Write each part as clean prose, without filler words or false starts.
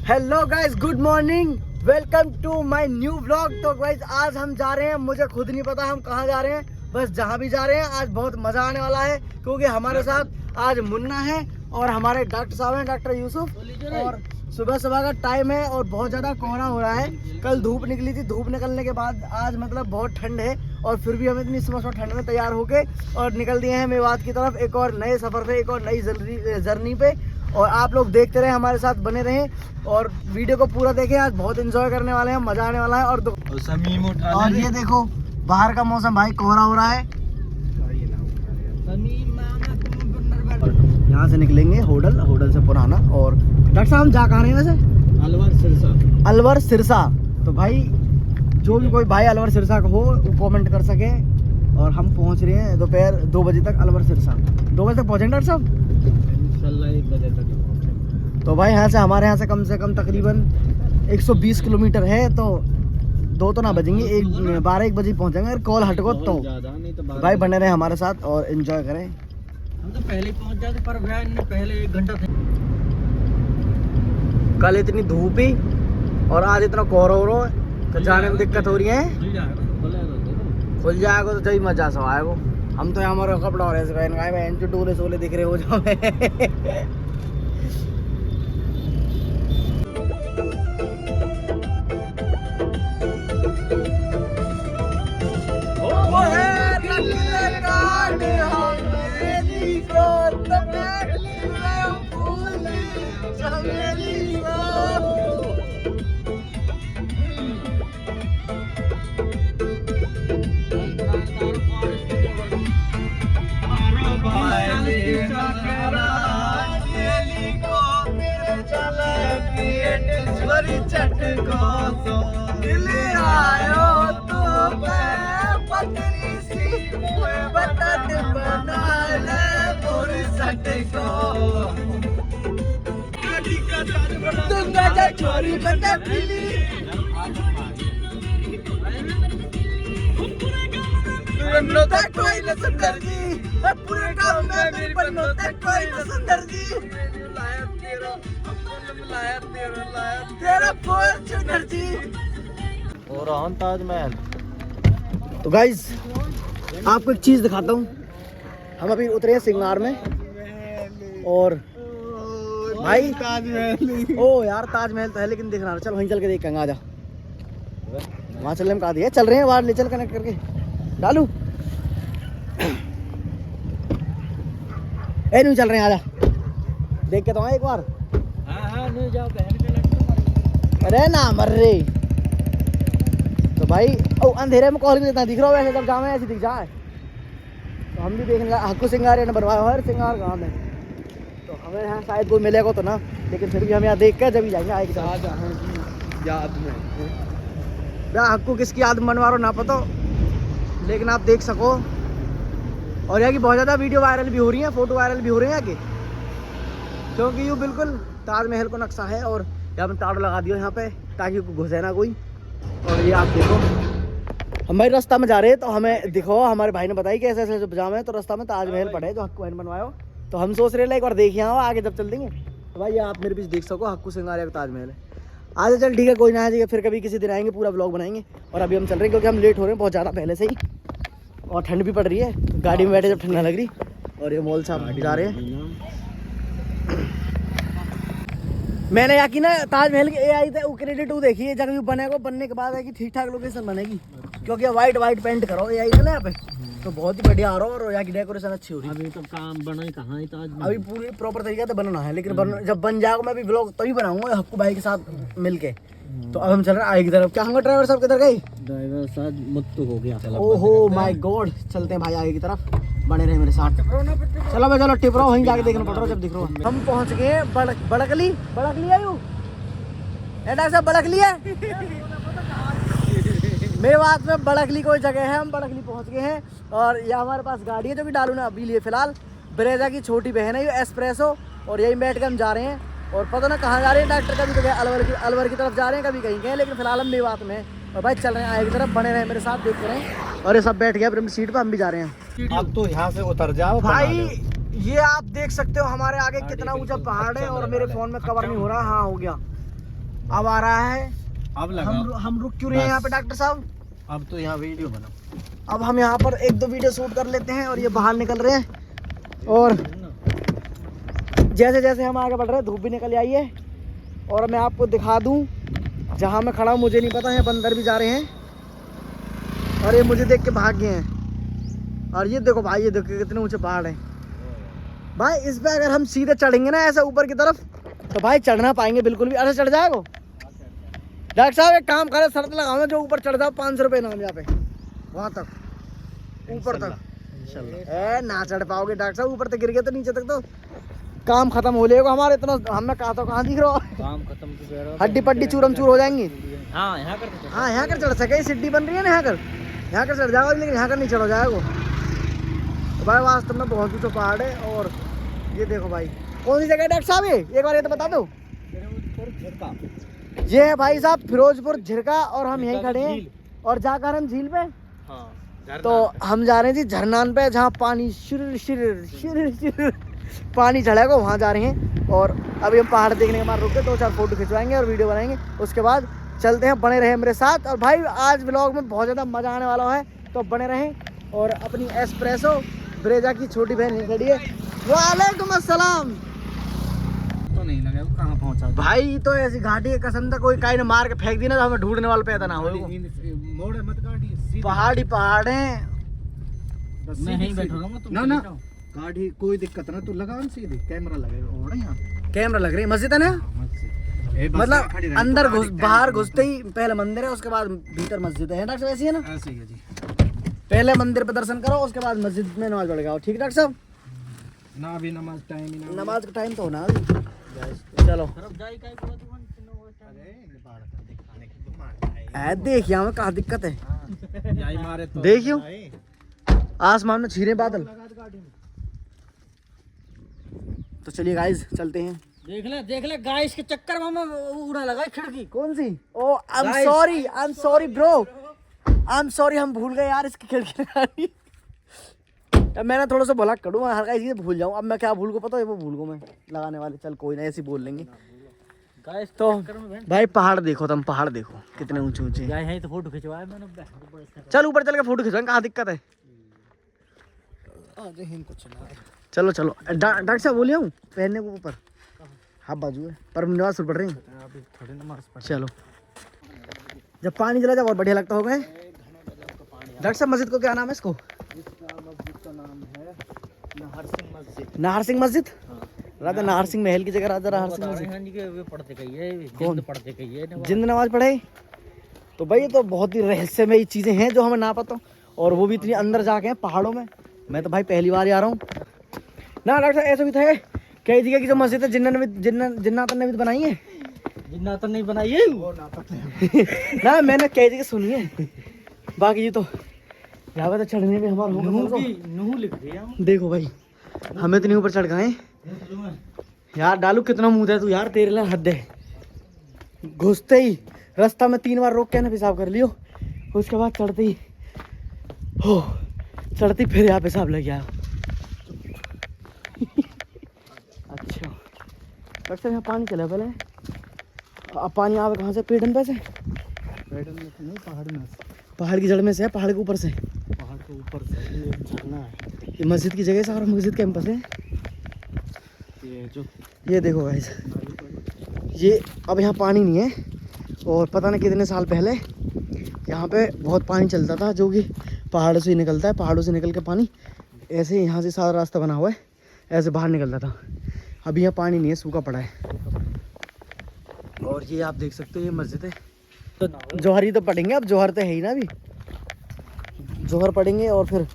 Hello guys, good morning, welcome to my new vlog. तो guys आज हम जा रहे हैं, मुझे खुद नहीं पता हम कहाँ जा रहे हैं, बस जहाँ भी जा रहे हैं आज बहुत मज़ा आने वाला है क्योंकि हमारे साथ आज मुन्ना है और हमारे डॉक्टर साहब हैं, डॉक्टर यूसुफ। और सुबह सुबह का टाइम है और बहुत ज़्यादा कोहरा हो रहा है। कल धूप निकली थी, धूप निकलने के बाद आज मतलब बहुत ठंड है और फिर भी हम इतनी सुबह ठंड में तैयार होके और निकल दिए हैं मेवात की तरफ, एक और नए सफ़र पे, एक और नई जर्नी पे। और आप लोग देखते रहे, हमारे साथ बने रहें और वीडियो को पूरा देखें। आज बहुत एंजॉय करने वाले हैं, मज़ा आने वाला है। और ये देखो बाहर का मौसम, भाई कोहरा हो रहा है। यहाँ से निकलेंगे होटल से पुराना। और डॉक्टर साहब हम जा कहाँ रहे हैं वैसे? अलवर सिरसा। तो भाई जो भी कोई भाई अलवर सिरसा का हो वो कमेंट कर सके। और हम पहुँच रहे हैं दोपहर 2 बजे तक अलवर सिरसा। 2 बजे तक पहुँचेंगे डॉक्टर साहब? 1 बजे तक। तो भाई यहाँ से हमारे यहाँ से कम तकरीबन 120 किलोमीटर है। तो 2 तो ना बजेंगे, 12-1 बजे पहुँचेंगे। अगर कॉल हट को तो भाई बने रहे हमारे साथ और एंजॉय करें। हम तो पहले पहुँच जाते पर पहले 1 घंटा थे। कल इतनी धूप ही और आज इतना कोहरा हो रहा है तो जाने में दिक्कत हो रही है। खुल जाएगा तो सही मजा सब आएगा। हम तो हमारे कपड़ा और ऐसे पहन गए, मैं टोले सोले दिख रहे हो जाओ। छोरी बंदा पीली कोई न सुंदर जी, पूरे गांव में मेरी बन्नो तक कोई न सुंदर जी। तेरा फॉर्च्यूनर जी और हम ताजमहल। तो गाइज आपको एक चीज दिखाता हूँ। हम अभी उतरे हैं सिंगार में और भाई ताजमहल, ओ यार ताजमहल तो है लेकिन दिख रहा। चल वहीं चल के देख आ जा। वहाँ चलने में कहा दिया, चल रहे हैं बाहर, ले चल कनेक्ट करके डालू। ए नहीं चल रहे हैं, आजा देख के तो आए एक बार। हाँ नहीं जाओ बहन। अरे ना मर रे। तो भाई ओ अंधेरे में कॉल भी देता दिख रहा हो, वैसे जब जामे ऐसे दिख जाए तो हम भी देखने लगा। हक्कू सिंगार ने बनवाया हर सिंगार गाँव में। तो हमें यहाँ शायद कोई मिलेगा तो ना, लेकिन फिर भी हम यहाँ देख कर जब ही जाएंगे आएगी याद में हक्कू किसकी याद में बनवा रहा हो ना पता, लेकिन आप देख सको। और यहाँ की बहुत ज़्यादा वीडियो वायरल भी हो रही है, फोटो वायरल भी हो रही है यहाँ की, क्योंकि यूँ बिल्कुल ताजमहल को नक्शा है और यहाँ पर ताड़ लगा दिया यहाँ पे ताकि घुसे ना कोई। और ये आप देखो हम भाई रास्ता में जा रहे हैं तो हमें दिखो, हमारे भाई ने बताई कि ऐसे ऐसे जामे है तो रास्ता में ताजमहल पड़े जो हक्कू बहन बनवाया हो। तो हम सोच रहे हैं एक बार देखिए आओ, आगे जब चल देंगे। तो भाई आप मेरे पीछे देख सको हक्कू सिंगार का ताजमहल है। आज चल ठीक है, कोई ना आ जाएगा, फिर कभी किसी दिन आएंगे पूरा ब्लॉग बनाएंगे। और अभी हम चल रहे हैं क्योंकि हम लेट हो रहे हैं बहुत ज़्यादा पहले से ही और ठंड भी पड़ रही है, गाड़ी में बैठे जब ठंड ना लग रही। और ये मॉल साहब जा रहे हैं। मैंने यहाँ की ना ताजमहल की AI थे क्रेडिट देखी है, जब बनेगा बनने के बाद है कि ठीक ठाक लोकेशन बनेगी, क्योंकि वाइट पेंट करो AI है ना यहाँ पे, तो बहुत ही बढ़िया आ रहा है और यहाँ की डेकोरेशन अच्छी हो रही है। अभी तो काम बना ही कहाँ है ताजमहल, अभी पूरी प्रॉपर तरीके से बनना है, लेकिन जब बन जाएगा मैं भी ब्लॉग तभी बनाऊंगा हक्कू भाई के साथ मिलके। तो अब हम चल रहे हैं आगे की तरफ। क्या होंगे ड्राइवर साहब किधर गए? ड्राइवर साहब मुत्तु हो गया। ओहो माय गॉड, चलते हैं भाई आगे की तरफ, बने रहे मेरे साथ। चलो भाई चलो टिप रहा हूँ, वहीं जाके देखना पड़ रहा है जब दिख रहा हूँ। हम पहुँच गए बड़कली आयु डॉक्टर साहब, बड़कली है मेरे बात में। बड़कली कोई जगह है, हम बड़कली पहुँच गए हैं। और ये हमारे पास गाड़ी है जो कि डालू ना अभी लिए फिलहाल। ब्रेजा की छोटी बहन है ये एस्प्रेसो, और यही बैठ के हम जा रहे हैं। और पता ना कहाँ जा रहे हैं डॉक्टर, कभी तो अलवर की तरफ जा रहे हैं, कभी कहीं गए, लेकिन फिलहाल हम मेवात में हैं। और भाई चल रहे हैं आगे की तरफ, बने रहे मेरे साथ, देखते रहे। और ये सब बैठ गया अपनी सीट पर, हम भी जा रहे हैं। अब तो यहाँ से उतर जाओ भाई ये आप देख सकते हो हमारे आगे कितना ऊंचा पहाड़ है और मेरे फोन में कवर नहीं हो रहा। हाँ हो गया। अब आ रहा है। अब लगा हम रुक क्यों रहे हैं यहाँ पे डॉक्टर साहब? अब तो यहाँ वीडियो बनाओ। अब हम यहाँ पर 1-2 वीडियो शूट कर लेते हैं और ये बाहर निकल रहे हैं। और जैसे जैसे हम आगे बढ़ रहे हैं धूप भी निकल आई है। और मैं आपको दिखा दूँ जहाँ मैं खड़ा हूँ मुझे नहीं पता है, बंदर भी जा रहे हैं और ये मुझे देख के भाग गए हैं। और ये देखो भाई, ये देखो कितने ऊंचे पहाड़ हैं भाई। इस पे अगर हम सीधे चढ़ेंगे ना ऐसा ऊपर की तरफ तो भाई चढ़ ना पाएंगे बिल्कुल भी। अरे चढ़ जाएगा डॉक्टर साहब, एक काम करें, शर्त लगाओ ना जो ऊपर चढ़ जाओ 500 रुपये नाम यहाँ पे, वहाँ तक ऊपर तक। ए ना चढ़ पाओगे डॉक्टर साहब, ऊपर तक गिर गए तो नीचे तक तो काम खत्म हो जाएगा हमारे। इतना हमने कहा तो कहाँ दिख रहा हो, काम खत्म तो कह रहा हूँ। हड्डी पट्टी चूरम चूर हो जाएंगी। हाँ यहाँ कर हाँ यहाँ कर चढ़ सके, सिड्डी बन रही है ना यहाँ कर चढ़ जाएगा, लेकिन यहाँ कर नहीं चढ़ जाएगा। तो भाई वास्तव में बहुत ऊंचा पहाड़ है। और ये देखो भाई, कौन सी जगह है डॉक्टर साहब ये, एक बार ये तो बता दो। ये है भाई साहब फिरोजपुर झिरका और हम यहीं खड़े हैं। और जाकर हम झील पे, तो हम जा रहे हैं जी झरनान पे, जहाँ पानी शिर शिर शिर शिर पानी चढ़ेगा, वहाँ जा रहे हैं। और अभी हम पहाड़ देखने के बाद रुक के 2-4 फोटो खिंचवाएंगे और वीडियो बनाएंगे, उसके बाद चलते हैं। बने रहे मेरे साथ। और भाई आज व्लॉग में बहुत ज़्यादा मज़ा आने वाला है, तो बने रहें। और अपनी एस्प्रेसो ब्रेजा की छोटी बहन खड़ी है। वालेकुम अस्सलाम। तो नहीं लगा वो कहाँ पहुँचा भाई तो ऐसी घाटी है कसम से, कोई काई ने मार के फेंक दी ना तो हमें ढूंढने वाला पैदा ना हो। मोड़ मत काटी, पहाड़ ही पहाड़ है। मैं यहीं बैठा रहूँगा, तुम ना गाड़ी कोई दिक्कत ना, तू लगा सीधे कैमरा लगेगा और यहाँ कैमरा लग रही है। मस्जिद है ना, मतलब अंदर घुस बाहर घुसते ही पहले मंदिर है, उसके बाद भीतर मस्जिद है डॉक्टर साहब, ऐसी है ना? ऐसे ही है जी। पहले मंदिर पे दर्शन करो, उसके बाद मस्जिद में नमाज पढ़ जाओ। ठीक है डॉक्टर साहब? ना अभी नमाज टाइम ही ना, नमाज का टाइम तो होना अभी। चलो देखिए हमें कहाँ दिक्कत है, यही मारे तो देखियो आसमान में छीरे बादल। तो चलिए गाइस चलते हैं। देख ले गाइस के चक्कर में हमें उड़ा लगा खिड़की। कौन सी? Oh I am sorry bro, I am sorry, हम भूल गए यार इसकी खिड़की लगानी। अब मैंने थोड़ा सा भला करूँ, हर चीज़ भूल जाऊँ। अब मैं क्या भूल को पता है, वो भूल को मैं लगाने वाले। चल कोई ना, ऐसे बोल लेंगे। गाइस तो भाई पहाड़ देखो, तुम पहाड़ देखो कितने ऊंचे ऊंचे। यहीं तो फोटो खिंचवाया मैंने। चल ऊपर चल के फोटो खिंचवाएं, कहाँ दिक्कत है। चलो चलो डॉक्टर साहब बोलिए हूँ पहनने को ऊपर हाफ बाजू है, पर नमाज पढ़ रहे हैं अभी थोड़ी नमाज पढ़। चलो जब पानी चला जाए बहुत बढ़िया लगता होगा। डॉक्टर साहब मस्जिद को क्या नाम है इसको? मस्जिद का नाम है नाहर सिंह मस्जिद। नाहर सिंह मस्जिद? राजा नाहर सिंह महल की जगह राजा नाहर सिंह मस्जिद। जी के वे पढ़ते कही है, कौन जिंद पढ़ते कही है, जिंद नमाज पढ़े। तो भाई ये तो बहुत ही रहस्यमय चीज़ें हैं जो हमें ना पता, और वो भी इतनी अंदर जाके हैं पहाड़ों में। मैं तो भाई पहली बार ही आ रहा हूँ ना। डॉक्टर साहब ऐसा भी था कई जगह की जो मस्जिद है जिन्नातन ने भी बनाई है। जिन्नातन नहीं बनाई है ना, मैंने कई जगह सुनी है। बाकी ये तो यहाँ पे तो चढ़ने में हमारा नूह लिख दिया। देखो भाई हमें इतनी ऊपर चढ़ गए यार। डालू कितना मुँह है तू यार, तेरे लिए हद है। घुसते ही रास्ता में 3 बार रोक के ना पेशाब कर लियो, उसके बाद चढ़ते ही हो चढ़ती फिर यहाँ पेशाब लग गया। अच्छा डॉक्टर यहाँ पानी चला पहले, अब पानी आवे कहाँ से? पेड़न पे से? पेड़ में तो नहीं, पहाड़ में से। पहाड़ की जड़ में से है, पहाड़ के ऊपर से? पहाड़ के ऊपर से ये झरना है। ये मस्जिद की जगह सारा मस्जिद कैंपस है ये जो ये देखो गाइस, ये अब यहाँ पानी नहीं है। और पता नहीं कितने साल पहले यहाँ पे बहुत पानी चलता था, जो कि पहाड़ों से ही निकलता है। पहाड़ों से निकल के पानी ऐसे यहाँ से सारा रास्ता बना हुआ है, ऐसे बाहर निकलता था। अभी यहाँ पानी नहीं है, सूखा पड़ा है। और ये आप देख सकते हो ये मस्जिद है। तो जौहर ही तो पढ़ेंगे, अब जौहर तो है ही ना, अभी जौहर पढ़ेंगे और फिर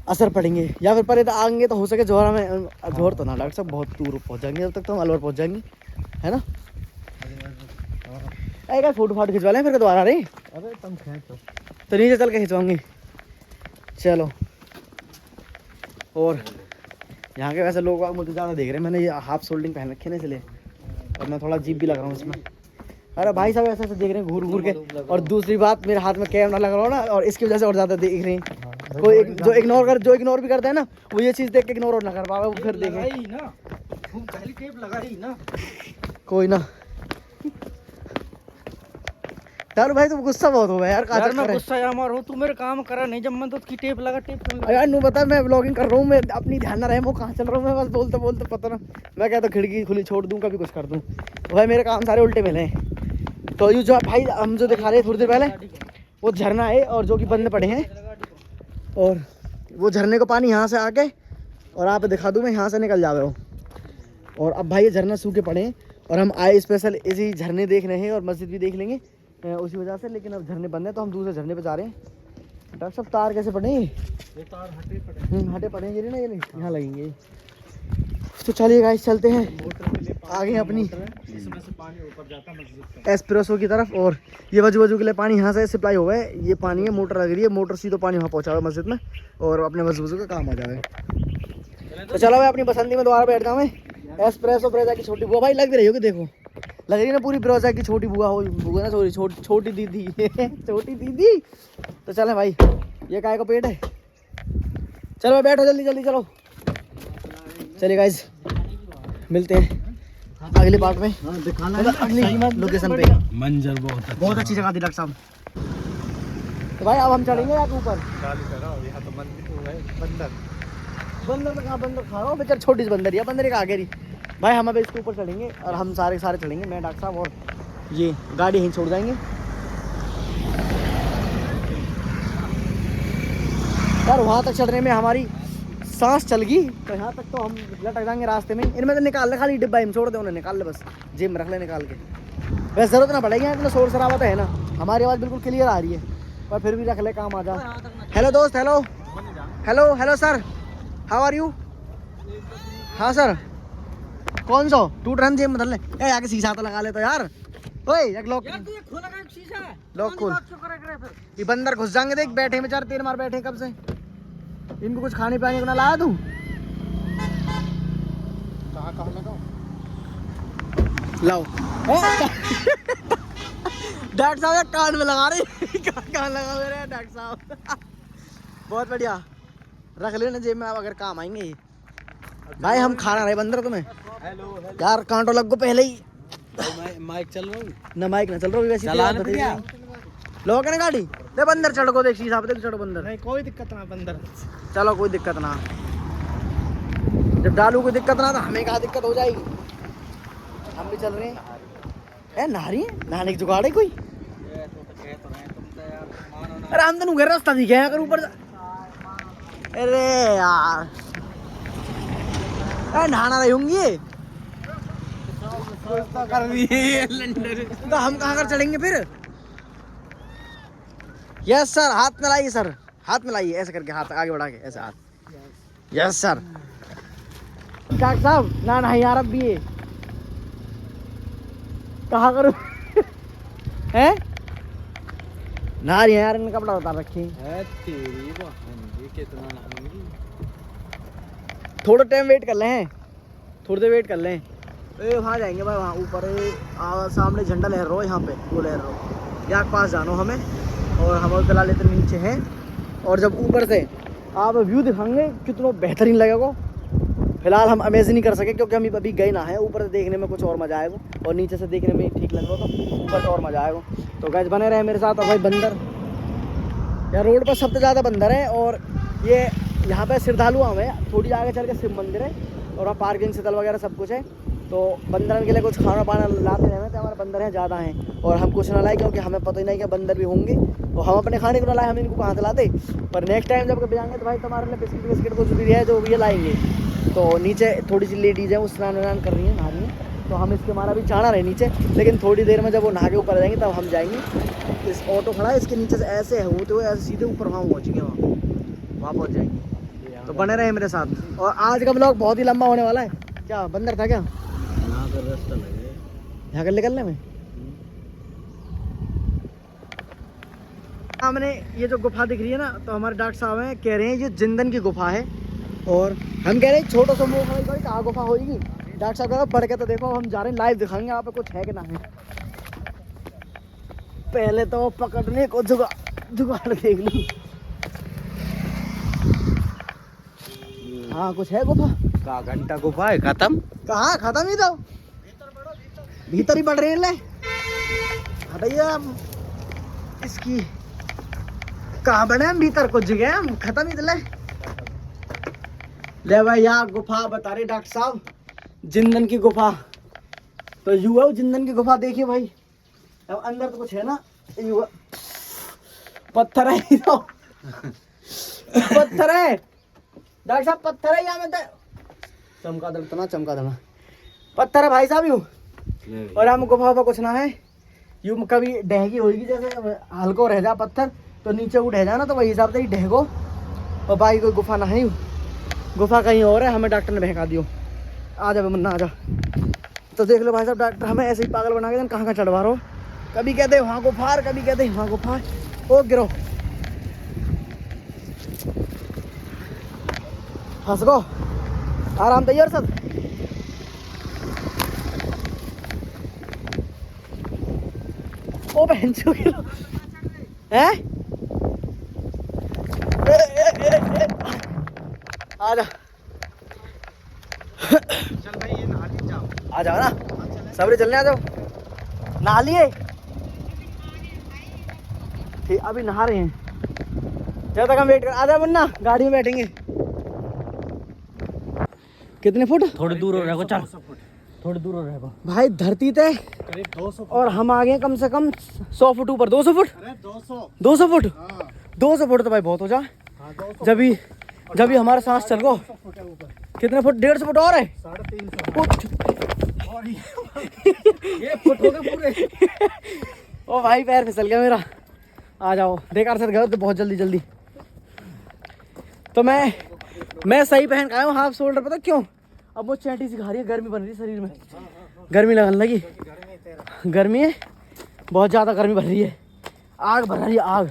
असर पढ़ेंगे, या फिर परे तो आएंगे तो हो सके जौहर में। जौहर तो ना डॉक्टर साहब बहुत दूर पहुँच जाएंगे, जब तक तो हम अलवर पहुँच जाएंगे, है ना? एक फोटो फाटो खिंचवा लें फिर दोबारा रहे। अरे तुम खींचो तो नीचे चल के खिंचवाऊंगी। चलो। और यहाँ के वैसे लोग मुझे ज़्यादा देख रहे हैं, मैंने ये हाफ सोल्डिंग पहन रखी है ना इसलिए, और मैं थोड़ा अजीब भी लग रहा हूँ इसमें। अरे भाई साहब ऐसे ऐसे देख रहे हैं घूर घूर के। और दूसरी बात, मेरे हाथ में कैमरा लग रहा हो ना, और इसकी वजह से और ज़्यादा देख रहे हैं। कोई जो इग्नोर भी करता है ना, वो ये चीज़ देख के इग्नोर और ना कर पावे, वो फिर देखे ना पहली टेप लगाई ना। कोई ना। डालू भाई तुम गुस्सा बहुत हो गया यार, यार मैं गुस्सा यार मार हूँ, तू मेरे काम करा नहीं, जब मैं तो उसकी टेप लगा, टेप लगा। यार नू बता, मैं ब्लॉगिंग कर रहा हूँ, मैं अपनी ध्यान ना रहे मैं कहाँ चल रहा हूँ, मैं बस बोलते बोलते पता ना मैं कहता खिड़की खुली छोड़ दूँ, कभी कुछ कर दूँ। तो भाई मेरे काम सारे उल्टे मिले हैं। तो ये जो भाई हम जो दिखा रहे हैं थोड़ी देर पहले, वो झरना है और जो कि बंद पड़े हैं, और वो झरने को पानी यहाँ से आके और आप दिखा दूँ मैं, यहाँ से निकल जावे हो। और अब भाई ये झरना सूखे पड़े हैं और हम आए स्पेशल इसी झरने देख रहे हैं और मस्जिद भी देख लेंगे उसी वजह से, लेकिन अब झरने बंद है तो हम दूसरे झरने पे जा रहे हैं। डॉक्टर साहब तार कैसे पड़े हैं? ये तार हटे पड़े, हटे पड़े हैं, ये ना, ये यहाँ लगेंगे। तो चलिए गाइस चलते हैं आगे अपनी इसमें से पानी ऊपर जाता है मस्जिद का, एस्प्रेसो की तरफ। और ये वजू के लिए पानी यहाँ से सप्लाई हो गया है, ये पानी है, मोटर लग रही है, मोटर सीधो पानी वहाँ पहुँचा हुआ मस्जिद में और अपने वजू का काम आ जाए। तो चलो भाई अपनी बसंती में दोबारा बैठ जाओ। मैं एस्प्रेसो ब्रेजा की छोटी बुआ भाई लग भी रही होगी, देखो लग रही है ना पूरी ब्रेजा की छोटी बुआ हो, बुआ ना सॉरी छोटी दीदी छोटी दीदी। तो चले भाई, ये काय का पेट है, चलो भाई बैठो जल्दी जल्दी, चलो चलिए गाइस मिलते हैं अगले पार्ट में, मतलब अगली लोकेशन पे। मंजर बहुत अच्छी जगह थी डॉक्टर साहब। तो भाई अब हम चढ़ेंगे यहाँ के ऊपर। बंदर कहाँ, बंदर खा रहा हूँ बेचारा, छोटी सी बंदर है, बंदर का आगे रही भाई। हम अब इसके ऊपर चढ़ेंगे और हम सारे चढ़ेंगे, मैं डॉक्टर साहब और ये गाड़ी यहीं छोड़ जाएंगे। यार वहाँ तक चढ़ने में हमारी सांस चल गई, तो यहाँ तक तो हम लटक जाएंगे रास्ते में। इनमें तो निकाल ले खाली डिब्बा, हम छोड़ दे उन्हें, निकाल ले बस, जेब में रख ले निकाल के। वैसे जरूरत ना पड़ेगी, इतना शोर शराबा तो है ना, हमारी आवाज़ बिल्कुल क्लियर आ रही है, पर फिर भी रख ले, काम आ जा। हेलो दोस्त, hello hello hello sir, how are you? हाँ सर, कौन सा टूट रहा है, जेब में धर ले, ए आके शीशा तो लगा ले तो यार। ओए एक लॉक, लॉक खोल, ये बंदर घुस जाएंगे, देख बैठे बेचारे, तीन मार बैठे कब से, इनको कुछ खाने पाने को ना लाया तू? कहाँ लगाओ? लाओ डॉक्टर साहब कान में लगा रहे कहाँ लगा रहे हैं डॉक्टर साहब बहुत बढ़िया, रख लेना जेब में, अगर काम आएंगे ये। भाई हम खाना रहे बंदर तुम्हें यार, कांटो लग गो पहले ही। माइक चल रहा हूँ ना माइक ना चल रहा, वैसे लोग ना गाड़ी दे, बंदर चढ़ को देख, शीशा पे देख, चढ़ो बंदर, नहीं कोई दिक्कत ना, बंदर चलो कोई दिक्कत ना। जब डालू कोई दिक्कत ना तो हमें कहाँ दिक्कत हो जाएगी, हम भी चल रहे हैं। नहा रही है, नहाने की जुगाड़ है कोई? अरे हम तो घर रास्ता दिखे अगर ऊपर, अरे यार नहाना रही होंगी ये कर तो हम कहाँ कर चढ़ेंगे फिर? यस सर, हाथ मिलाइए सर, हाथ मिलाइए ऐसे करके, हाथ आगे बढ़ा के ऐसे हाथ, यस सर। डॉक्टर साहब ना नहीं यार, अब भी ये कहाँ करूँ हैं? नहा रही है यार, इनका कपड़ा उतार रखे तेरी बहन, कितना नहाएंगी? थोड़ा टाइम वेट कर लें, थोड़ी देर वेट कर लें। वहाँ जाएंगे भाई, वहाँ ऊपर सामने झंडा लहर रहा है, यहाँ पे वो लहर रहा है, यहाँ के पास जानो हमें, और हम फिलहाल इतने नीचे हैं। और जब ऊपर से आप व्यू दिखाएंगे कितना बेहतरीन लगेगा। फिलहाल हम अमेज नहीं कर सके क्योंकि हम अभी गए ना है, ऊपर से देखने में कुछ और मज़ा आएगा और नीचे से देखने में ठीक लग रहा, तो ऊपर से और मज़ा आएगा। तो गैस बने रहे मेरे साथ। और भाई बंदर यार, रोड पर सबसे ज़्यादा बंदर है, और ये यहाँ पे श्रद्धालु हमें थोड़ी आगे चल के शिव मंदिर है और वहाँ पार्किंग स्थल वगैरह सब कुछ है। तो बंदरन के लिए कुछ खाना पाना लाते रहना, तो हमारे बंदर हैं ज़्यादा हैं और हम कुछ ना लाए क्योंकि हमें पता ही नहीं कि बंदर भी होंगे, तो हम अपने खाने को ना लाए, हम इनको कहाँ से लाते। पर नेक्स्ट टाइम जब कभी जाएंगे तो भाई तुम्हारे लिए बिस्किट कुछ भी है जो भी लाएंगे। तो नीचे थोड़ी सी लेडीज़ हैं, वो स्नान वान कर रही हैं, नहा रही हैं, तो हम इसके हमारा भी चाहना रहे नीचे, लेकिन थोड़ी देर में जब वो नहा के ऊपर जाएंगे तब हम जाएंगे। इस ऑटो खड़ा है, इसके नीचे से ऐसे होते हुए ऐसे सीधे ऊपर वहाँ पहुँचेंगे, वहाँ पहुँच जाएंगे। तो बने रहे मेरे साथ। और आज का ब्लॉग बहुत ही लंबा होने वाला है। क्या बंदर था क्या यहाँ कर निकलने में? सामने ये जो गुफा दिख रही है ना, तो हमारे डॉक्टर साहब हैं कह रहे हैं ये जिंदन की गुफा है, और हम कह रहे हैं छोटा सा मुँह भाई कहाँ गुफा होगी। डॉक्टर साहब कहा बढ़ के तो देखो, हम जा रहे हैं लाइव दिखाएंगे यहाँ पे कुछ है कि ना है। पहले तो पकड़ने को जुगाड़ देख लूँ। हाँ कुछ है गुफा, का घंटा गुफा है खत्म, कहाँ खत्म ही तो भीतर ही बढ़ रहे हैं। ले भैया इसकी कहाँ बने हम भीतर कुछ जगह हम खत्म ही ले भाई। यहाँ गुफा बता रहे डॉक्टर साहब, जिंदन की गुफा। तो यू है जिंदन की गुफा, देखिए भाई। अब अंदर तो कुछ है ना, यू पत्थर है तो पत्थर है डॉक्टर साहब, पत्थर है यहाँ में। चमका दड़तना चमका दड़ा पत्थर है भाई साहब यू। और हम गुफा वुफा कुछ ना है यू, कभी ढहगी होगी जैसे हल्को रह जा पत्थर तो नीचे वो ढह जाना, तो वही हिसाब से ही ढहगो। और भाई कोई गुफा ना है यू, गुफा कहीं और है, हमें डॉक्टर ने बहका दियो। आ जा मुन्ना आ जा। तो देख लो भाई साहब, डॉक्टर हमें ऐसे ही पागल बना के कहाँ कहाँ चढ़वा रहो। कभी कहते वहाँ गुफार, कभी कहते वहाँ गुफार। ओ गिरो हंस गो, आराम तैयार सब। ओ बहन चो है आ जा चल भाई ये नहा ली जाओ। आ जाओ ना, सबरे चलने आ जाओ। नहा लिए ठीक, अभी नहा रहे हैं, जब तक हम वेट कर। आ जाओ मुन्ना, गाड़ी में बैठेंगे। कितने फुट? थोड़ी दूर हो रहेगा, चल थोड़ी दूर हो रहेगा भाई धरती ते करीब 200 और हम आ गए कम से कम 100 फुट ऊपर। 200 फुट? अरे 200 200 फुट? हाँ 200 फुट तो भाई बहुत हो जा। हाँ 200 जब हमारा सांस चल गो। फुट है ऊपर। कितने फुट? 150 फुट और है। 350 और ये फुट हो गए पूरे। ओ भाई पैर फिसल गया मेरा। आ जाओ, बेकार से गए तो बहुत जल्दी जल्दी। तो मैं सही पहन के आया हूँ हाफ शोल्डर, पता क्यों? अब वो चैटी सी खा रही है, गर्मी बन रही है शरीर में, गर्मी लगने लगी। गर्मी है, बहुत ज़्यादा गर्मी भर रही है, आग भर रही है आग।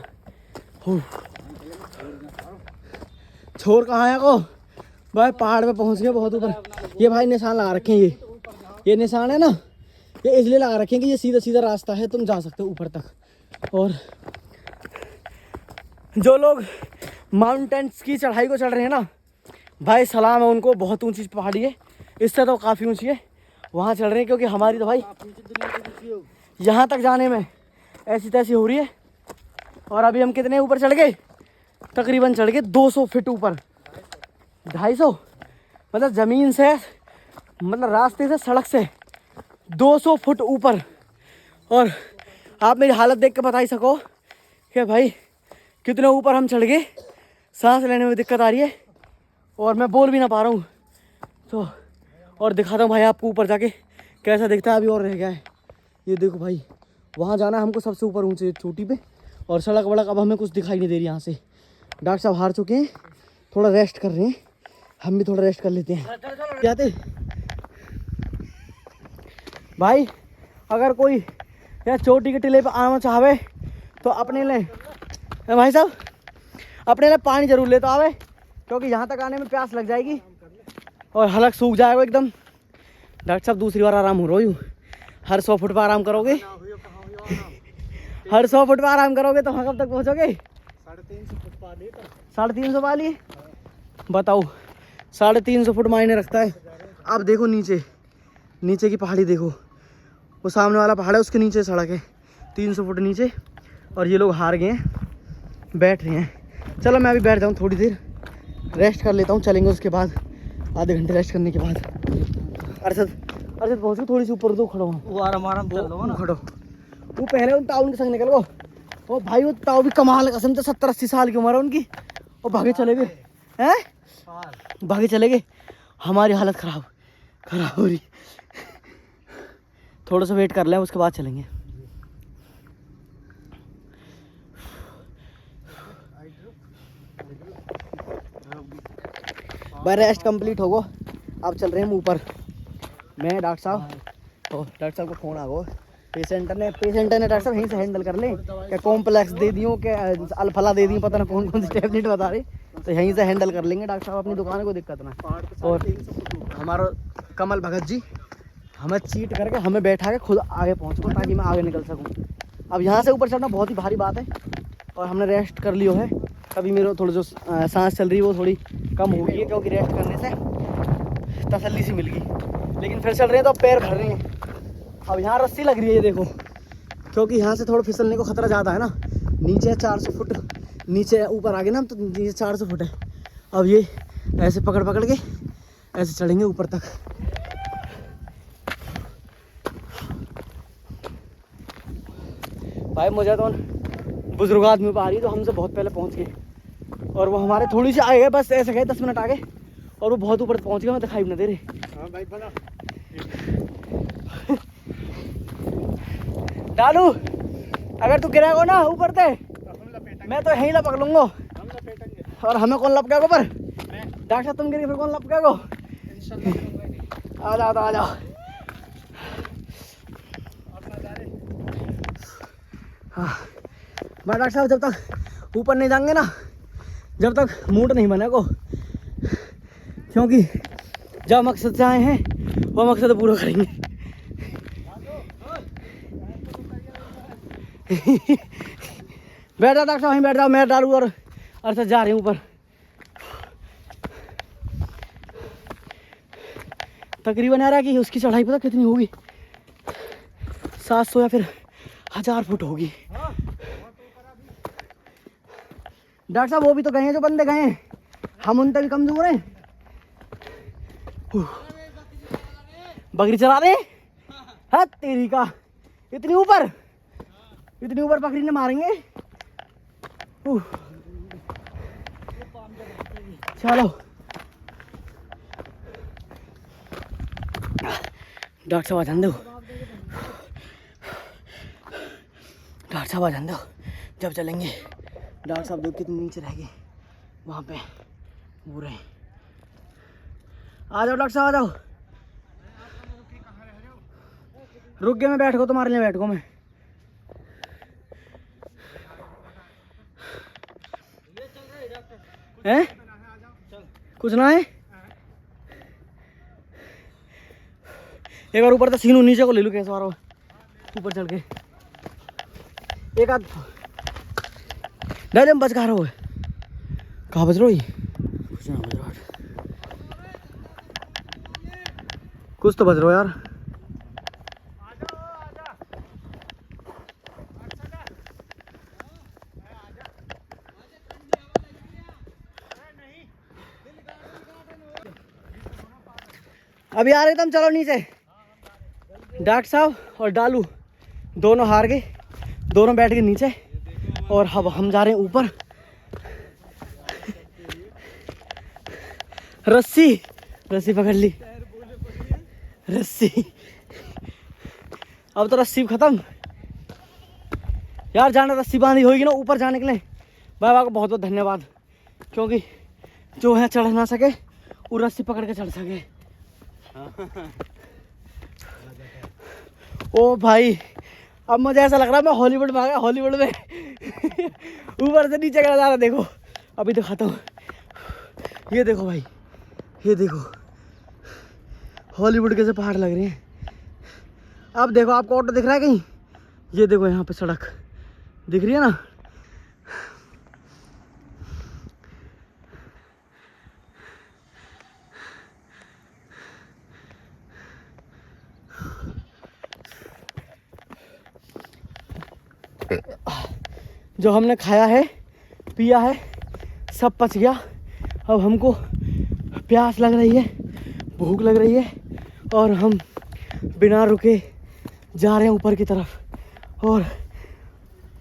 छोर कहाँ है को भाई? पहाड़ पे पहुँच गए बहुत ऊपर। ये भाई निशान लगा रखे हैं, ये निशान है ना, ये इसलिए लगा रखे हैं कि ये सीधा सीधा रास्ता है, तुम जा सकते हो ऊपर तक। और जो लोग माउंटेन्स की चढ़ाई को चढ़ रहे हैं ना भाई, सलाम है उनको। बहुत ऊंची पहाड़ी है, इससे तो काफ़ी ऊंची है, वहाँ चढ़ रहे हैं। क्योंकि हमारी तो भाई यहाँ तक जाने में ऐसी तैसी हो रही है। और अभी हम कितने ऊपर चढ़ गए? तकरीबन चढ़ गए 200 फीट ऊपर। 250 मतलब ज़मीन से, मतलब रास्ते से, सड़क से 200 फुट ऊपर। और आप मेरी हालत देख के बता ही सको कि भाई कितने ऊपर हम चढ़ गए। सांस लेने में दिक्कत आ रही है और मैं बोल भी ना पा रहा हूँ। तो और दिखाता हूँ भाई आपको ऊपर जाके कैसा दिखता है। अभी और रह गया है, ये देखो भाई, वहाँ जाना है हमको सबसे ऊपर ऊंचे चोटी पे। और सड़क वड़क अब हमें कुछ दिखाई नहीं दे रही यहाँ से। डॉक्टर साहब हार चुके हैं, थोड़ा रेस्ट कर रहे हैं, हम भी थोड़ा रेस्ट कर लेते हैं। जाते भाई, अगर कोई या चोटी के टिले पे आना चाहे तो अपने लिए भाई साहब अपने लिए पानी जरूर लेते आवे, क्योंकि यहाँ तक आने में प्यास लग जाएगी और हलक सूख जाएगा एकदम। डॉक्टर साहब दूसरी बार आराम हो रही हूँ। हर 100 फुट पर आराम करोगे हर 100 फुट पर आराम करोगे तो वहाँ कब तक पहुँचोगे? 350 फुट पा लिए। 350 पा लिए? बताओ, 350 फुट मायने रखता है। अब देखो नीचे की पहाड़ी देखो, वो सामने वाला पहाड़ है, उसके नीचे सड़क है 300 फुट नीचे। और ये लोग हार गए हैं, बैठ रहे हैं। चलो मैं अभी बैठ जाऊँ, थोड़ी देर रेस्ट कर लेता हूँ, चलेंगे उसके बाद। आधे घंटे रेस्ट करने के बाद अरशद पहुँच गए। थोड़ी सी ऊपर तो खड़ो, वो आराम चल लो ना। खड़ो। वो पहले उन ताउन के संग निकल गो। ओ भाई वो ताऊ भी कमाल कसम से 70-80 साल की उम्र है उनकी, और भागे चले गए हैं, भागे चले गए। हमारी हालत खराब हो रही। थोड़ा सा वेट कर लें, उसके बाद चलेंगे। भाई रेस्ट कंप्लीट हो गो, अब चल रहे हैं हम ऊपर। मैं डॉक्टर साहब, तो डॉक्टर साहब को फ़ोन आ गो। पेशेंट ने डॉक्टर साहब यहीं से हैंडल कर लें, क्या कॉम्प्लेक्स दे दियो, क्या अल्फला दे दी, पता ना कौन सी टैबलेट बता रहे, तो यहीं से हैंडल कर लेंगे डॉक्टर साहब अपनी दुकान को, दिक्कत ना। और हमारा कमल भगत जी हमें चीट करके हमें बैठा के खुद आगे पहुँचो ताकि मैं आगे निकल सकूँ। अब यहाँ से ऊपर चढ़ना बहुत ही भारी बात है और हमने रेस्ट कर लियो है। अभी मेरे थोड़ी जो सांस चल रही है वो थोड़ी कम हो गई है, क्योंकि रेस्ट करने से तसल्ली सी मिल गई। लेकिन फिर चल रहे हैं तो अब पैर भर रहे हैं। अब यहाँ रस्सी लग रही है, ये देखो, क्योंकि यहाँ से थोड़ा फिसलने को खतरा ज़्यादा है ना, नीचे 400 फुट नीचे, ऊपर आगे ना तो नीचे 400 फुट है। अब ये ऐसे पकड़ पकड़ के ऐसे चढ़ेंगे ऊपर तक। भाई मुझे तो बुजुर्ग आदमी पर आ रही है, तो हमसे बहुत पहले पहुंच गए, और वो हमारे थोड़ी सी आए गए, बस ऐसे गए 10 मिनट आगे, और वो बहुत ऊपर पहुंच गए, मैं दिखाई भी ना दे रही। हाँ भाई बना डालू, अगर तू गिरेगा ना ऊपर से मैं तो यहीं लपक लूंगा। हम लपेटेंगे। और हमें कौन लपकेगा ऊपर? डॉक्टर साहब तुम गिरे फिर कौन लपकेगा? आ जाओ आ जाओ। हाँ भाई डॉक्टर साहब, जब तक ऊपर नहीं जाएंगे ना, जब तक मूड नहीं बनेगा, क्योंकि जब मकसद से आए हैं वो मकसद पूरा करेंगे। बैठ जाओ डॉक्टर साहब, वहीं बैठ जाओ, मैं डालू और अरशद जा रही हूँ ऊपर। तकरीबन आ रहा है कि उसकी चढ़ाई पता कितनी होगी, 700 या फिर 1000 फुट होगी। डॉक्टर साहब वो भी तो गए हैं, जो बंदे गए हैं, हम उनसे भी कम दूर हैं। बकरी चला रहे हैं तेरी का, इतनी ऊपर बकरी ने मारेंगे। चलो डॉक्टर साहब आ जान दो, डॉक्टर साहब आ जान दो, जब चलेंगे। डॉक्टर साहब लोग कितने नीचे रह गए वहाँ पे वो रहे। आ जाओ डॉक्टर साहब आ जाओ। रुक गए, मैं बैठ गो, तुम्हारे लिए बैठ गो मैं। हैं? कुछ ना है, एक बार ऊपर तो सीनू नीचे को ले लूँ कैसे आ रहा हो ऊपर चढ़ के। एक आध नहीं बच कहाँ रहो, कहाँ बच रहो? कुछ ना बच रहा, कुछ तो बच रहा हो यार। अभी आ रहे थे हम, चलो नीचे। डॉक्टर साहब और डालू दोनों हार गए, दोनों बैठ गए नीचे, और अब हम जा रहे हैं ऊपर। रस्सी पकड़ ली, रस्सी। अब तो रस्सी खत्म यार, जाना रस्सी बांधी होगी ना ऊपर जाने के लिए। बाबा को बहुत बहुत धन्यवाद, क्योंकि जो है चढ़ ना सके वो रस्सी पकड़ के चढ़ सके। ओ भाई, अब मुझे ऐसा लग रहा है मैं हॉलीवुड में आ गया, हॉलीवुड में। ऊपर से नीचे का नज़ारा देखो, अभी दिखाता हूँ। ये देखो भाई, ये देखो हॉलीवुड के से पहाड़ लग रहे हैं। अब देखो, आपको ऑटो दिख रहा है कहीं? ये देखो यहाँ पे सड़क दिख रही है ना। जो हमने खाया है पिया है सब पच गया। अब हमको प्यास लग रही है, भूख लग रही है, और हम बिना रुके जा रहे हैं ऊपर की तरफ। और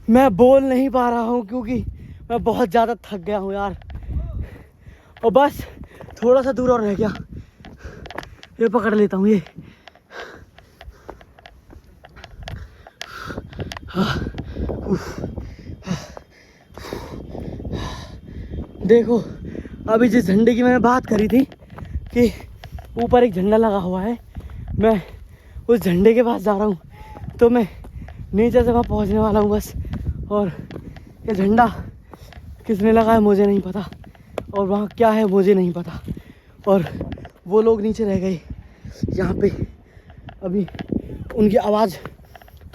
मैं बोल नहीं पा रहा हूँ क्योंकि मैं बहुत ज़्यादा थक गया हूँ यार। और बस थोड़ा सा दूर और रह गया, ये पकड़ लेता हूँ ये। देखो, अभी जिस झंडे की मैंने बात करी थी कि ऊपर एक झंडा लगा हुआ है, मैं उस झंडे के पास जा रहा हूँ। तो मैं नीचे से वहाँ पहुँचने वाला हूँ बस। और ये झंडा किसने लगा है मुझे नहीं पता, और वहाँ क्या है मुझे नहीं पता। और वो लोग नीचे रह गए यहाँ पे, अभी उनकी आवाज़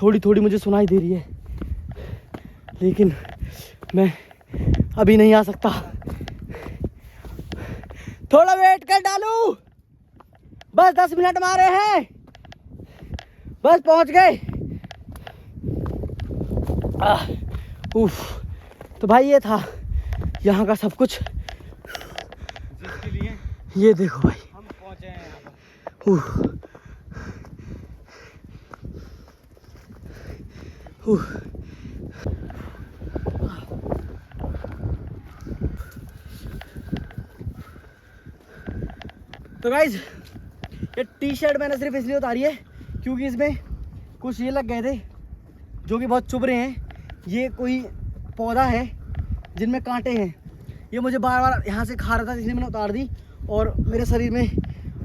थोड़ी थोड़ी मुझे सुनाई दे रही है, लेकिन मैं अभी नहीं आ सकता। थोड़ा वेट कर डालू, बस 10 मिनट मारे हैं, बस पहुंच गए। उफ। तो भाई ये था यहाँ का सब कुछ, जिसके लिए ये देखो भाई। हम पहुंचे हैं यहाँ पर। उफ। उफ। तो गाइज ये टी शर्ट मैंने सिर्फ इसलिए उतारी है क्योंकि इसमें कुछ ये लग गए थे जो कि बहुत चुभ रहे हैं। ये कोई पौधा है जिनमें कांटे हैं, ये मुझे बार बार यहाँ से खा रहा था, इसलिए मैंने उतार दी। और मेरे शरीर में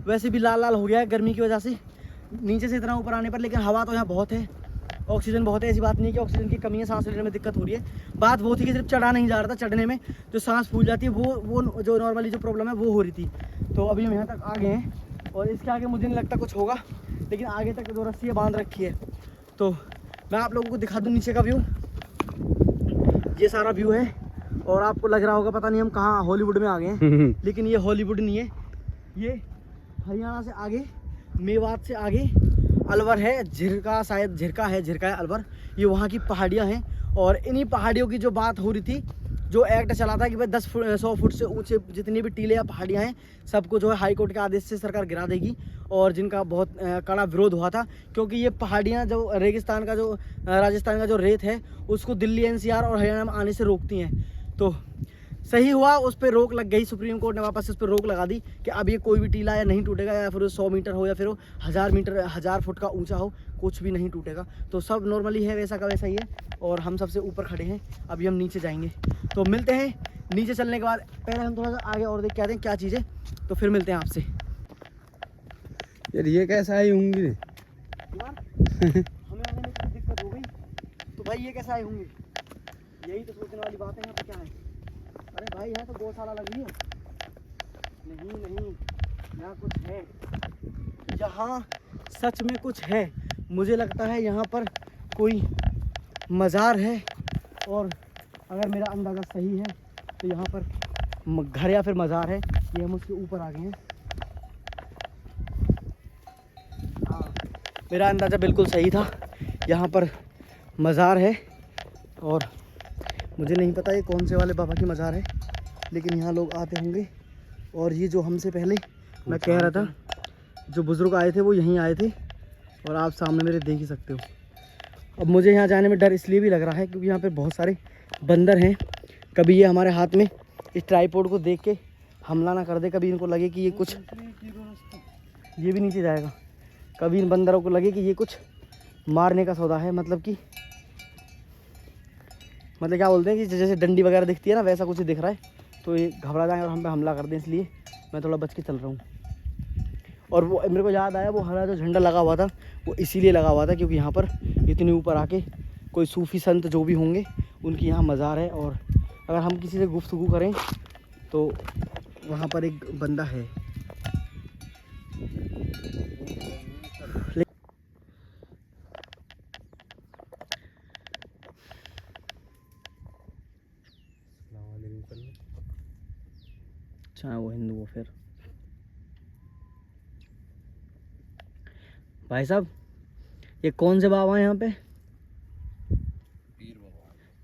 वैसे भी लाल लाल हो गया है गर्मी की वजह से, नीचे से इतना ऊपर आने पर। लेकिन हवा तो यहाँ बहुत है, ऑक्सीजन बहुत है, ऐसी बात नहीं है कि ऑक्सीजन की कमी है, सांस लेने में दिक्कत हो रही है। बात वो थी कि सिर्फ चढ़ा नहीं जा रहा था, चढ़ने में जो सांस फूल जाती है वो जो नॉर्मली जो प्रॉब्लम है वो हो रही थी। तो अभी हम यहाँ तक आ गए हैं और इसके आगे मुझे नहीं लगता कुछ होगा, लेकिन आगे तक जो रस्सी बांध रखी है। तो मैं आप लोगों को दिखा दूँ नीचे का व्यू। ये सारा व्यू है और आपको लग रहा होगा पता नहीं हम कहाँ हॉलीवुड में आ गए हैं, लेकिन ये हॉलीवुड नहीं है। ये हरियाणा से आगे, मेवात से आगे अलवर है, झिरका, शायद झिरका है अलवर। ये वहाँ की पहाड़ियाँ हैं और इन्हीं पहाड़ियों की जो बात हो रही थी, जो एक्ट चला था कि भाई 100 फुट से ऊंचे जितनी भी टीले या पहाड़ियाँ हैं सबको जो है हाई कोर्ट के आदेश से सरकार गिरा देगी। और जिनका बहुत कड़ा विरोध हुआ था, क्योंकि ये पहाड़ियाँ जो रेगिस्तान का जो राजस्थान का जो रेत है उसको दिल्ली NCR और हरियाणा में आने से रोकती हैं। तो सही हुआ, उस पर रोक लग गई, सुप्रीम कोर्ट ने वापस उस पर रोक लगा दी कि अब ये कोई भी टीला या नहीं टूटेगा, या फिर 100 मीटर हो या फिर 1000 फुट का ऊंचा हो, कुछ भी नहीं टूटेगा। तो सब नॉर्मली है, वैसा का वैसा ही है। और हम सबसे ऊपर खड़े हैं, अभी हम नीचे जाएंगे। तो मिलते हैं नीचे चलने के बाद। पहले हम थोड़ा सा आगे और देख के आते हैं क्या चीज़ है, तो फिर मिलते हैं आपसे। यार ये कैसा आई होंगी? यार हमें आने में कुछ दिक्कत हो गई तो भाई ये कैसे आए होंगे, यही तो सोचने वाली बात है। यहाँ पे क्या है? अरे भाई यहाँ तो गौशाला लगी है। नहीं, यहाँ कुछ है, यहाँ सच में कुछ है। मुझे लगता है यहाँ पर कोई मज़ार है, और अगर मेरा अंदाज़ा सही है तो यहाँ पर घर या फिर मज़ार है। ये हम उसके ऊपर आ गए हैं। हाँ, मेरा अंदाज़ा बिल्कुल सही था, यहाँ पर मज़ार है। और मुझे नहीं पता ये कौन से वाले बाबा की मज़ार है, लेकिन यहाँ लोग आते होंगे। और ये जो हमसे पहले मैं कह रहा था, जो बुज़ुर्ग आए थे वो यहीं आए थे, और आप सामने मेरे देख ही सकते हो। अब मुझे यहाँ जाने में डर इसलिए भी लग रहा है क्योंकि यहाँ पे बहुत सारे बंदर हैं। कभी ये हमारे हाथ में इस ट्राइपॉड को देख के हमला ना कर दे, कभी इनको लगे कि ये कुछ, ये भी नीचे जाएगा, कभी इन बंदरों को लगे कि ये कुछ मारने का सौदा है। मतलब क्या बोलते हैं कि जैसे डंडी वगैरह दिखती है ना, वैसा कुछ दिख रहा है, तो ये घबरा जाए और हम पे हमला कर दें। इसलिए मैं थोड़ा बच के चल रहा हूँ। और वो मेरे को याद आया, वो हरा जो झंडा लगा हुआ था वो इसीलिए लगा हुआ था क्योंकि यहाँ पर इतने ऊपर आके कोई सूफ़ी संत जो भी होंगे उनकी यहाँ मज़ार है। और अगर हम किसी से गुफ्तगू करें तो वहाँ पर एक बंदा है। अच्छा, वो हिंदू हो फिर। भाई साहब, ये कौन से बाबा हैं यहाँ पे?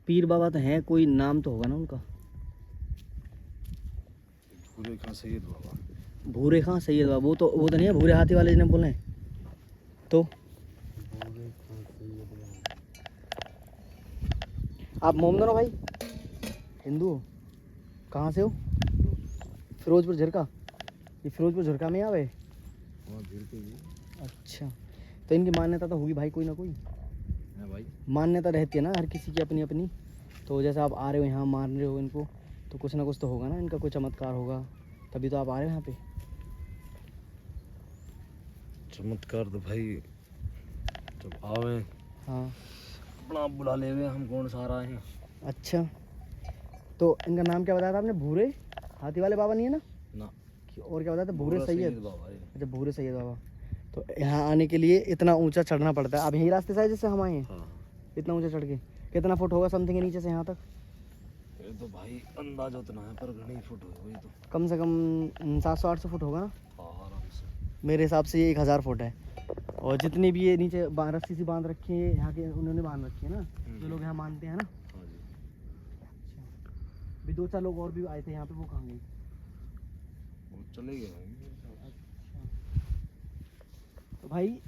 पीर बाबा तो हैं, कोई नाम तो होगा ना उनका। भूरे खां सैयद बाबा। भूरे खां सैयद बाबा, वो तो नहीं है भूरे हाथी वाले जिन्हें बोले तो। आप मोमदन हो भाई? हिंदू हो? कहाँ से हो? फिरोजपुर झिरका। ये फिरोजपुर झिरका में आवे? अच्छा, तो इनकी मान्यता तो होगी भाई, कोई ना कोई भाई मान्यता रहती है ना हर किसी की अपनी अपनी। तो जैसे आप आ रहे हो यहाँ, मान रहे हो इनको, तो कुछ ना कुछ तो होगा ना, इनका कोई चमत्कार होगा, तभी तो आप आ रहे हो यहाँ पे। चमत्कार तो भाई जब आवे, हाँ, अपना बुला ले हुए, हम कौन सा रहे हैं। अच्छा, तो इनका नाम क्या बताया था आपने? भूरे हाथी वाले बाबा नहीं है ना? और क्या बताया था? भूरे सैयद बाबा। अच्छा, भूरे सैयद बाबा। तो यहाँ आने के लिए इतना ऊंचा चढ़ना पड़ता है। अब यही रास्ते से आए जैसे हम आए हैं? हाँ। इतना ऊंचा चढ़ के कितना फुट होगा समथिंग नीचे से यहाँ तक? ये तो भाई अंदाजा उतना है, पर घनी फुट होगा, तो कम से कम 700-800 फुट होगा ना? हाँ, आराम से। मेरे हिसाब से ये 1000 फुट है। और जितनी भी ये नीचे रस्सी सी बांध रखी है यहाँ के, उन्होंने बांध रखी है ना, जो लोग यहाँ मानते हैं ना, भी 2-4 लोग और भी आए थे यहाँ पे, वो कहाँ गए? वो चले गए। तो भाई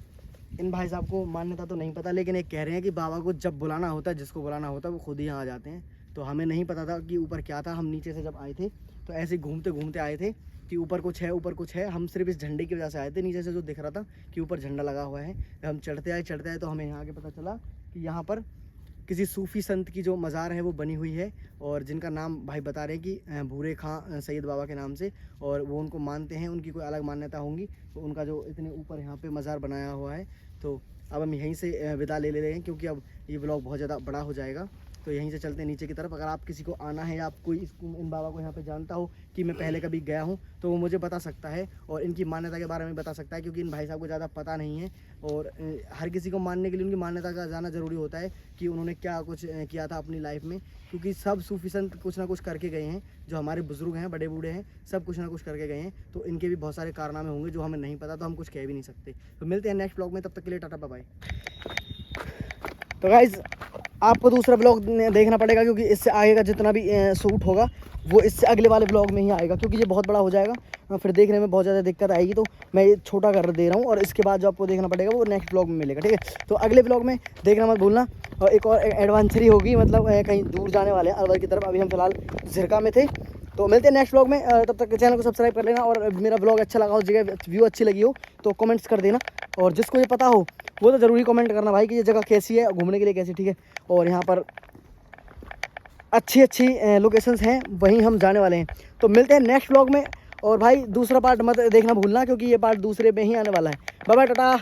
इन भाई साहब को मान्यता तो नहीं पता, लेकिन एक कह रहे हैं कि बाबा को जब बुलाना होता है, जिसको बुलाना होता है वो खुद ही यहाँ आ जाते हैं। तो हमें नहीं पता था कि ऊपर क्या था। हम नीचे से जब आए थे तो ऐसे घूमते घूमते आए थे कि ऊपर कुछ है, ऊपर कुछ है। हम सिर्फ इस झंडे की वजह से आए थे, नीचे से जो दिख रहा था कि ऊपर झंडा लगा हुआ है। हम चढ़ते आए तो हमें यहाँ आके पता चला कि यहाँ पर किसी सूफ़ी संत की जो मज़ार है वो बनी हुई है, और जिनका नाम भाई बता रहे हैं कि भूरे खां सैयद बाबा के नाम से, और वो उनको मानते हैं, उनकी कोई अलग मान्यता होंगी। तो उनका जो इतने ऊपर यहाँ पे मज़ार बनाया हुआ है। तो अब हम यहीं से विदा ले रहे हैं, क्योंकि अब ये ब्लॉग बहुत ज़्यादा बड़ा हो जाएगा। तो यहीं से चलते हैं नीचे की तरफ। अगर आप किसी को आना है या आप कोई इन बाबा को यहाँ पे जानता हो कि मैं पहले कभी गया हूँ, तो वो मुझे बता सकता है और इनकी मान्यता के बारे में बता सकता है, क्योंकि इन भाई साहब को ज़्यादा पता नहीं है। और हर किसी को मानने के लिए उनकी मान्यता का जाना ज़रूरी होता है कि उन्होंने क्या कुछ किया था अपनी लाइफ में, क्योंकि सब सूफी संत कुछ ना कुछ करके गए हैं। जो हमारे बुज़ुर्ग हैं, बड़े बूढ़े हैं, सब कुछ ना कुछ करके गए हैं। तो इनके भी बहुत सारे कारनामे होंगे जो हमें नहीं पता, तो हम कुछ कह भी नहीं सकते। तो मिलते हैं नेक्स्ट ब्लॉग में, तब तक के लिए टाटा बाय बाय। तो गाइज़ आपको दूसरा ब्लॉग देखना पड़ेगा, क्योंकि इससे आगे का जितना भी शूट होगा वो इससे अगले वाले ब्लॉग में ही आएगा, क्योंकि ये बहुत बड़ा हो जाएगा, फिर देखने में बहुत ज़्यादा दिक्कत आएगी। तो मैं ये छोटा कर दे रहा हूँ, और इसके बाद जो आपको देखना पड़ेगा वो नेक्स्ट ब्लॉग में मिलेगा, ठीक है। तो अगले ब्लॉग में देखना मत भूलना। और एक और एडवेंचर ही होगी, मतलब कहीं दूर जाने वाले हैं अलवर की तरफ। अभी हम फिलहाल झिरका में थे। तो मिलते हैं नेक्स्ट ब्लॉग में, तब तक चैनल को सब्सक्राइब कर लेना। और मेरा ब्लॉग अच्छा लगा हो, जगह व्यू अच्छी लगी हो तो कमेंट्स कर देना, और जिसको ये पता हो वो तो ज़रूरी कमेंट करना भाई कि ये जगह कैसी है, घूमने के लिए कैसी, ठीक है। और यहाँ पर अच्छी अच्छी लोकेशंस हैं, वहीं हम जाने वाले हैं। तो मिलते हैं नेक्स्ट ब्लॉग में। और भाई दूसरा पार्ट मत देखना भूलना, क्योंकि ये पार्ट दूसरे में ही आने वाला है। Bye bye, Tata.